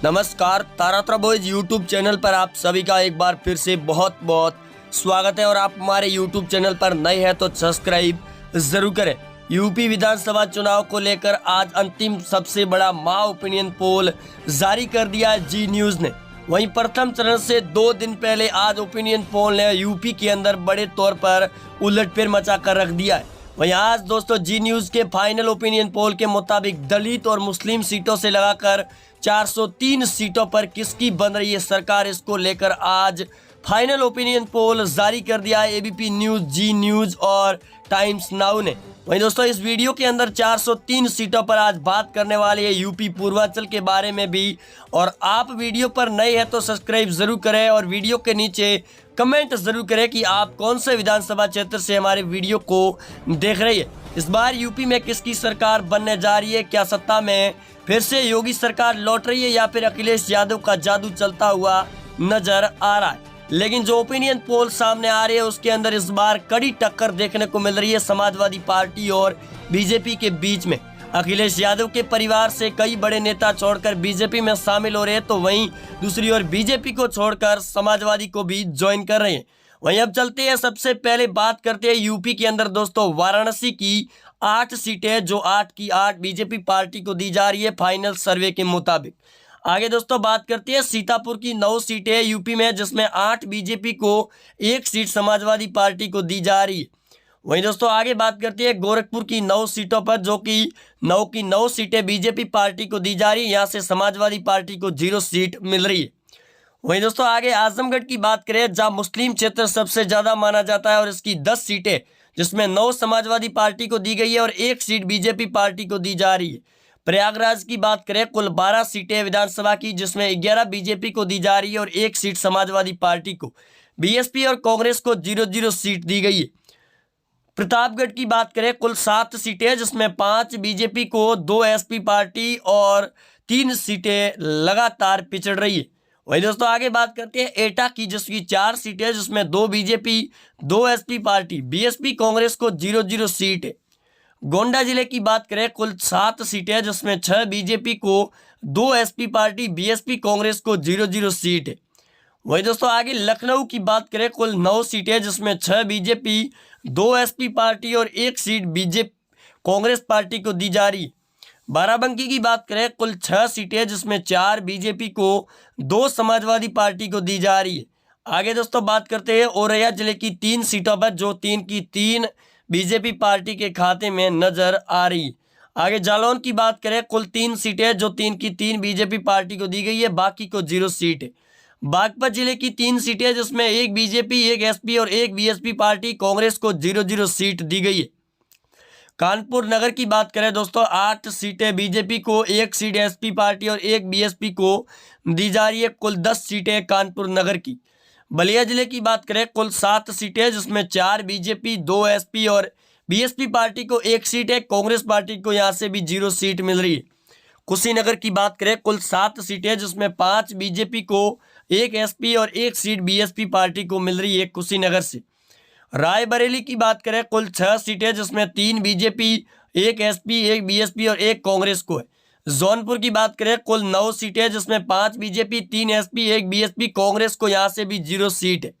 नमस्कार, तारात्रा boys YouTube channel पर आप सभी का एक बार फिर से बहुत बहुत स्वागत है। और आप हमारे यूट्यूब चैनल पर नए हैं तो सब्सक्राइब जरूर करें। यूपी विधानसभा चुनाव को लेकर आज अंतिम सबसे बड़ा महा ओपिनियन पोल जारी कर दिया है जी न्यूज ने। वहीं प्रथम चरण से 2 दिन पहले आज ओपिनियन पोल ने यूपी के अंदर बड़े तौर पर उलटफेर मचा कर रख दिया है। वहीं आज दोस्तों जी न्यूज के फाइनल ओपिनियन पोल के मुताबिक दलित और मुस्लिम सीटों से लगाकर 403 सीटों पर किसकी बन रही है सरकार, इसको लेकर आज फाइनल ओपिनियन पोल जारी कर दिया है एबीपी न्यूज, जी न्यूज और टाइम्स नाउ ने। वहीं दोस्तों इस वीडियो के अंदर 403 सीटों पर आज बात करने वाली है यूपी पूर्वांचल के बारे में भी। और आप वीडियो पर नए हैं तो सब्सक्राइब जरूर करें और वीडियो के नीचे कमेंट जरूर करें कि आप कौन से विधानसभा क्षेत्र से हमारे वीडियो को देख रही है। इस बार यूपी में किसकी सरकार बनने जा रही है, क्या सत्ता में फिर से योगी सरकार लौट रही है या फिर अखिलेश यादव का जादू चलता हुआ नजर आ रहा है। लेकिन जो ओपिनियन पोल सामने आ रही है उसके अंदर इस बार कड़ी टक्कर देखने को मिल रही है समाजवादी पार्टी और बीजेपी के बीच में। अखिलेश यादव के परिवार से कई बड़े नेता छोड़कर बीजेपी में शामिल हो रहे हैं, तो वहीं दूसरी ओर बीजेपी को छोड़कर समाजवादी को भी ज्वाइन कर रहे हैं। वहीं अब चलते हैं, सबसे पहले बात करते हैं यूपी के अंदर दोस्तों वाराणसी की 8 सीटें, जो 8 की 8 बीजेपी पार्टी को दी जा रही है फाइनल सर्वे के मुताबिक। आगे दोस्तों बात करते हैं सीतापुर की 9 सीटें हैं यूपी में, जिसमें 8 बीजेपी को, 1 सीट समाजवादी पार्टी को दी जा रही है। वहीं दोस्तों आगे बात करते हैं गोरखपुर की 9 सीटों पर, जो कि 9 की 9 सीटें बीजेपी पार्टी को दी जा रही है। यहाँ से समाजवादी पार्टी को 0 सीट मिल रही है। वहीं दोस्तों आगे आजमगढ़ की बात करें, जहां मुस्लिम क्षेत्र सबसे ज्यादा माना जाता है और इसकी 10 सीटें, जिसमें 9 समाजवादी पार्टी को दी गई है और 1 सीट बीजेपी पार्टी को दी जा रही है। प्रयागराज की बात करें, कुल 12 सीटें विधानसभा की, जिसमें 11 बीजेपी को दी जा रही है और 1 सीट समाजवादी पार्टी को। बीएसपी और कांग्रेस को 0-0 सीट दी गई है। प्रतापगढ़ की बात करें, कुल 7 सीटें, जिसमें 5 बीजेपी को, 2 एसपी पार्टी और 3 सीटें लगातार पिछड़ रही है। वही दोस्तों आगे बात करते हैं एटा की, जिसकी 4 सीटें, जिसमें 2 BJP, 2 SP party, BSP Congress को 0-0 सीट है। गोंडा जिले की बात करें, कुल 7 सीटें, जिसमें 6 बीजेपी को, 2 एसपी पार्टी, बीएसपी कांग्रेस को 0-0 सीट है। वही दोस्तों आगे लखनऊ की बात करें, कुल 9 सीटें, जिसमें 6 बीजेपी, 2 एसपी पार्टी और 1 सीट बीजेपी कांग्रेस पार्टी को दी जा रही है। बाराबंकी की बात करें, कुल 6 सीटें, जिसमें 4 बीजेपी को, 2 समाजवादी पार्टी को दी जा रही है। आगे दोस्तों बात करते हैं औरैया जिले की 3 सीटों पर, जो 3 की 3 बीजेपी पार्टी के खाते में नजर आ रही है। आगे जालौन की बात करें, कुल 3 सीटें, जो 3 की 3 बीजेपी पार्टी को दी गई है, बाकी को 0 सीट है। बागपत जिले की 3 सीटें, जिसमें 1 बीजेपी, 1 एसपी और 1 बीएसपी पार्टी, कांग्रेस को 0-0 सीट दी गई है। कानपुर नगर की बात करें दोस्तों, 8 सीटें बीजेपी को, 1 सीट एसपी पार्टी और 1 बीएसपी को दी जा रही है। कुल 10 सीटें कानपुर नगर की। बलिया जिले की बात करें, कुल 7 सीटें, जिसमें 4 बीजेपी, 2 एसपी और बीएसपी पार्टी को 1 सीट है। कांग्रेस पार्टी को यहाँ से भी 0 सीट मिल रही है। कुशीनगर की बात करें, कुल 7 सीटें, जिसमें 5 बीजेपी को, 1 एसपी और 1 सीट बीएसपी पार्टी को मिल रही है कुशीनगर से। रायबरेली की बात करें, कुल 6 सीटें, जिसमें 3 बीजेपी, 1 एसपी, 1 बीएसपी और 1 कांग्रेस को है। जौनपुर की बात करें, कुल 9 सीटें, जिसमें 5 बीजेपी, 3 एसपी, 1 बीएसपी, कांग्रेस को यहाँ से भी 0 सीट है।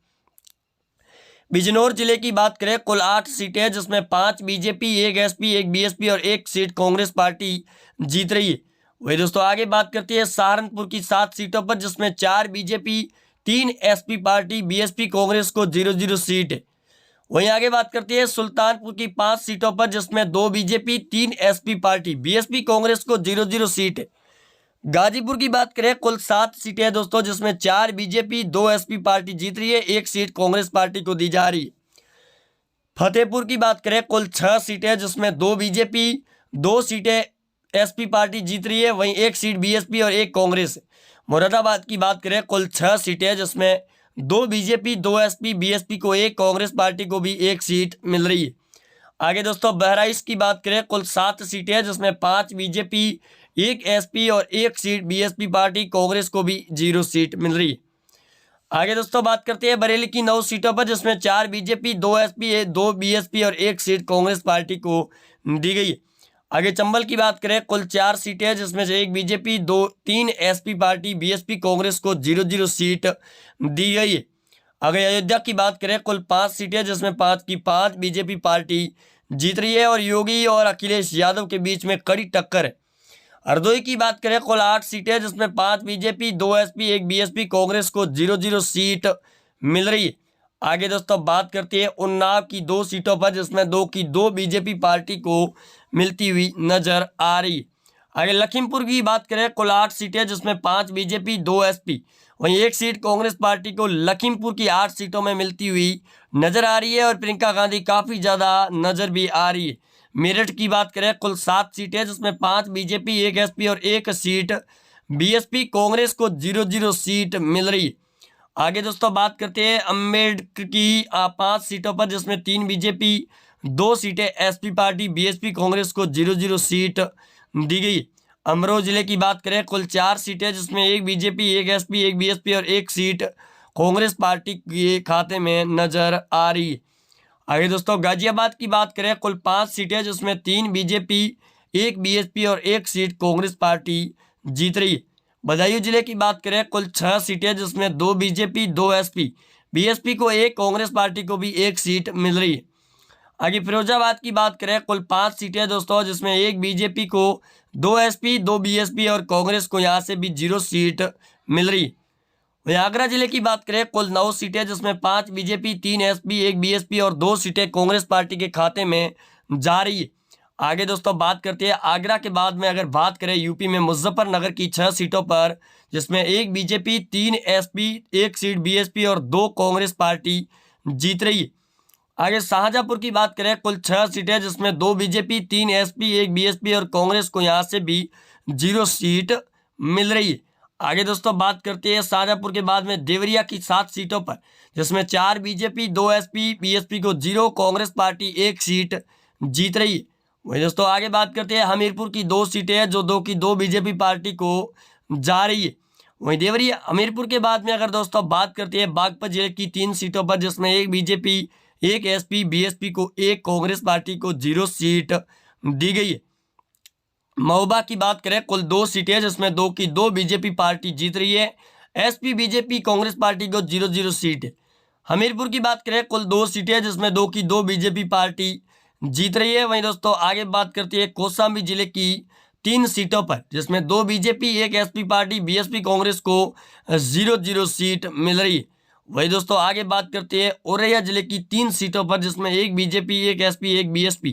बिजनौर जिले की बात करें, कुल 8 सीटें, जिसमें 5 बीजेपी, 1 एसपी, 1 बीएसपी और 1 सीट कांग्रेस पार्टी जीत रही है। वही दोस्तों आगे बात करते हैं सहारनपुर की 7 सीटों पर, जिसमें 4 BJP, 3 SP party, BSP Congress को 0-0 सीट है। वहीं आगे बात करते हैं सुल्तानपुर की 5 सीटों पर, जिसमें 2 BJP, 3 SP party, BSP Congress को 0-0 सीट है। गाजीपुर की बात करें, कुल 7 सीटें हैं दोस्तों, जिसमें 4 बीजेपी, 2 एसपी पार्टी जीत रही है, 1 सीट कांग्रेस पार्टी को दी जा रही है। फतेहपुर की बात करें, कुल 6 सीटें, जिसमें 2 बीजेपी, 2 सीटें एसपी पार्टी जीत रही है, वहीं 1 सीट बीएसपी और 1 कांग्रेस है। मुरादाबाद की बात करें, कुल 6 सीटें, जिसमें 2 बीजेपी, 2 एसपी, बीएसपी को 1, कांग्रेस पार्टी को भी 1 सीट मिल रही है। आगे दोस्तों बहराइच की बात करें, कुल 7 सीटें, जिसमें 5 बीजेपी, 1 एसपी और 1 सीट बीएसपी पार्टी, कांग्रेस को भी 0 सीट मिल रही है। आगे दोस्तों बात करते हैं बरेली की 9 सीटों पर, जिसमें 4 बीजेपी, 2 एसपी, 2 बीएसपी और 1 सीट कांग्रेस पार्टी को दी गई है। आगे चंबल की बात करें, कुल 4 सीटें हैं जिसमें से 1 BJP, 3 SP party, BSP Congress को 0-0 सीट दी गई है। आगे अयोध्या की बात करें, कुल 5 सीटें जिसमें 5 की 5 बीजेपी पार्टी जीत रही है और योगी और अखिलेश यादव के बीच में कड़ी टक्कर है। हरदोई की बात करें, कुल 8 सीटें जिसमें 5 बीजेपी, 2 एसपी, 1 बीएसपी कांग्रेस को 0-0 सीट मिल रही है। आगे दोस्तों बात करते हैं उन्नाव की 2 सीटों पर जिसमें 2 की 2 बीजेपी पार्टी को मिलती हुई नजर आ रही है। आगे लखीमपुर की बात करें, कुल 8 सीटें जिसमें 5 बीजेपी, 2 एसपी, वहीं 1 सीट कांग्रेस पार्टी को लखीमपुर की 8 सीटों में मिलती हुई नजर आ रही है और प्रियंका गांधी काफी ज्यादा नजर भी आ रही है। मेरठ की बात करें, कुल 7 सीटें जिसमें 5 बीजेपी, 1 एसपी और 1 सीट बीएसपी कांग्रेस को 0-0 सीट मिल रही है। आगे दोस्तों बात करते हैं अम्बेडकर की 5 सीटों पर जिसमें 3 बीजेपी, 2 सीटें एसपी पार्टी, बीएसपी कांग्रेस को 0-0 सीट दी गई। अमरोहा जिले की बात करें, कुल 4 सीटें जिसमें 1 बीजेपी, 1 एसपी, 1 बीएसपी और 1 सीट कांग्रेस पार्टी के खाते में नजर आ रही है। आगे दोस्तों गाजियाबाद की बात करें, कुल 5 सीटें जिसमें 3 बीजेपी, 1 बीएसपी और 1 सीट कांग्रेस पार्टी जीत रही है। बदायूं जिले की बात करें, कुल 6 सीटें जिसमें 2 बीजेपी, 2 एसपी, बीएसपी को 1, कांग्रेस पार्टी को भी 1 सीट मिल रही है। आगे फिरोजाबाद की बात करें, कुल 5 सीटें दोस्तों जिसमें 1 बीजेपी को, 2 एसपी, 2 बीएसपी और कांग्रेस को यहाँ से भी 0 सीट मिल रही है। वहीं आगरा जिले की बात करें, कुल 9 सीटें जिसमें 5 बीजेपी, 3 एसपी, 1 बीएसपी और 2 सीटें कांग्रेस पार्टी के खाते में जा रही है। आगे दोस्तों बात करते हैं आगरा के बाद में अगर बात करें यूपी में मुजफ्फरनगर की 6 सीटों पर जिसमें 1 बीजेपी, 3 एसपी, 1 सीट बीएसपी और 2 कांग्रेस पार्टी जीत रही है। आगे शाहजहांपुर की बात करें, कुल 6 सीटें जिसमें 2 बीजेपी, 3 एसपी, 1 बीएसपी और कांग्रेस को यहाँ से भी 0 सीट मिल रही है। आगे दोस्तों बात करते हैं शाहजहांपुर के बाद में देवरिया की 7 सीटों पर जिसमें 4 बीजेपी, 2 एसपी, बीएसपी को 0, कांग्रेस पार्टी 1 सीट जीत रही है। वही दोस्तों आगे बात करते हैं हमीरपुर की 2 सीटें हैं जो 2 की 2 बीजेपी पार्टी को जा रही है। वहीं देवरिया हमीरपुर के बाद में अगर दोस्तों बात करते हैं बागपत जिले की 3 सीटों पर जिसमें 1 बीजेपी, 1 एसपी, बीएसपी को 1, कांग्रेस पार्टी को 0 सीट दी गई है। महोबा की बात करें, कुल 2 सीटें जिसमें 2 की 2 बीजेपी पार्टी जीत रही है, एसपी, बीजेपी, कांग्रेस पार्टी को 0-0 सीट है। हमीरपुर की बात करें, कुल 2 सीटें जिसमें 2 की 2 बीजेपी पार्टी जीत रही है। वहीं दोस्तों आगे बात करते हैं कौशाम्बी जिले की 3 सीटों पर जिसमें 2 BJP, 1 SP party, BSP Congress को 0-0 सीट मिल रही है। वही दोस्तों आगे बात करते हैं औरैया जिले की 3 सीटों पर जिसमें 1 बीजेपी, 1 एसपी, 1 बीएसपी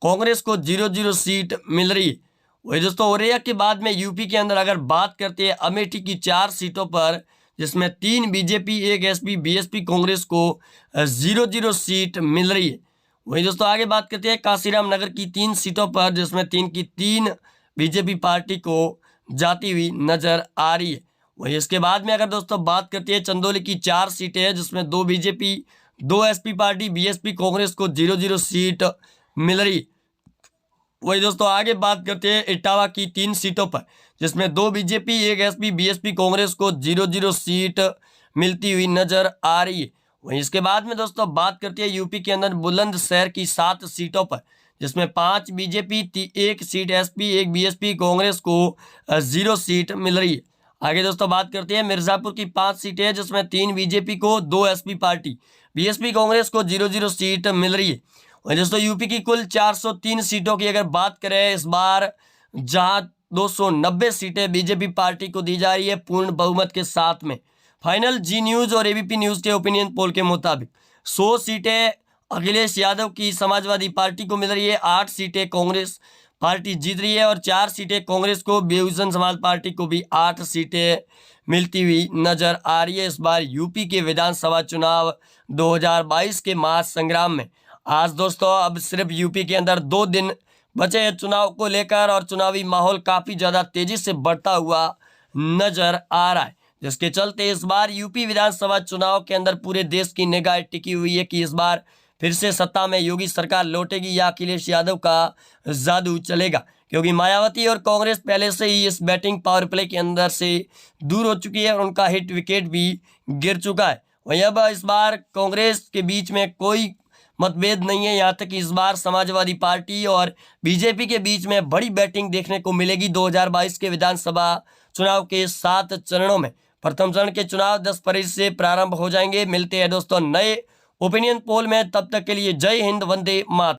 कांग्रेस को 0-0 सीट मिल रही है। वही दोस्तों औरैया के बाद में यूपी के अंदर अगर बात करते हैं अमेठी की 4 सीटों पर जिसमें 3 बीजेपी, 1 एसपी, बीएसपी कांग्रेस को 0-0 सीट मिल रही है। वही दोस्तों आगे बात करते हैं काशीराम नगर की 3 सीटों पर जिसमें 3 की 3 बीजेपी पार्टी को जाती हुई नजर आ रही है। वही इसके बाद में अगर दोस्तों बात करते हैं चंदौली की 4 सीटें हैं जिसमें 2 BJP, 2 SP party, BSP Congress को 0-0 सीट मिल रही। वही दोस्तों आगे बात करते हैं इटावा की 3 सीटों पर जिसमें 2 बीजेपी, 1 एसपी, बीएसपी कांग्रेस को 0-0 सीट मिलती हुई नजर आ रही है। वहीं इसके बाद में दोस्तों बात करते हैं यूपी के अंदर बुलंदशहर की 7 सीटों पर जिसमें 5 BJP, 1 seat SP, 1 BSP Congress को 0 सीट मिल रही है। आगे दोस्तों बात करते हैं मिर्जापुर की 5 सीटें हैं जिसमें 3 बीजेपी को, 2 एसपी पार्टी, बीएसपी कांग्रेस को 0-0 सीट मिल रही है। वहीं दोस्तों यूपी की कुल 403 सीटों की अगर बात करें इस बार जहां 290 सीटें बीजेपी पार्टी को दी जा रही है पूर्ण बहुमत के साथ में। फाइनल जी न्यूज़ और एबीपी न्यूज़ के ओपिनियन पोल के मुताबिक 100 सीटें अखिलेश यादव की समाजवादी पार्टी को मिल रही है, 8 सीटें कांग्रेस पार्टी जीत रही है और 4 सीटें कांग्रेस को, बहुजन समाज पार्टी को भी 8 सीटें मिलती हुई नजर आ रही है। इस बार यूपी के विधानसभा चुनाव 2022 के महासंग्राम में आज दोस्तों अब सिर्फ यूपी के अंदर 2 दिन बचे हैं चुनाव को लेकर और चुनावी माहौल काफ़ी ज़्यादा तेज़ी से बढ़ता हुआ नजर आ रहा है, जिसके चलते इस बार यूपी विधानसभा चुनाव के अंदर पूरे देश की निगाह टिकी हुई है कि इस बार फिर से सत्ता में योगी सरकार लौटेगी या अखिलेश यादव का जादू चलेगा, क्योंकि मायावती और कांग्रेस पहले से ही इस बैटिंग पावर प्ले के अंदर से दूर हो चुकी है और उनका हिट विकेट भी गिर चुका है। वहीं अब इस बार कांग्रेस के बीच में कोई मतभेद नहीं है। यहाँ तक कि इस बार समाजवादी पार्टी और बीजेपी के बीच में बड़ी बैटिंग देखने को मिलेगी। 2022 के विधानसभा चुनाव के 7 चरणों में प्रथम चरण के चुनाव 10 फरवरी से प्रारंभ हो जाएंगे। मिलते हैं दोस्तों नए ओपिनियन पोल में, तब तक के लिए जय हिंद, वंदे मातरम।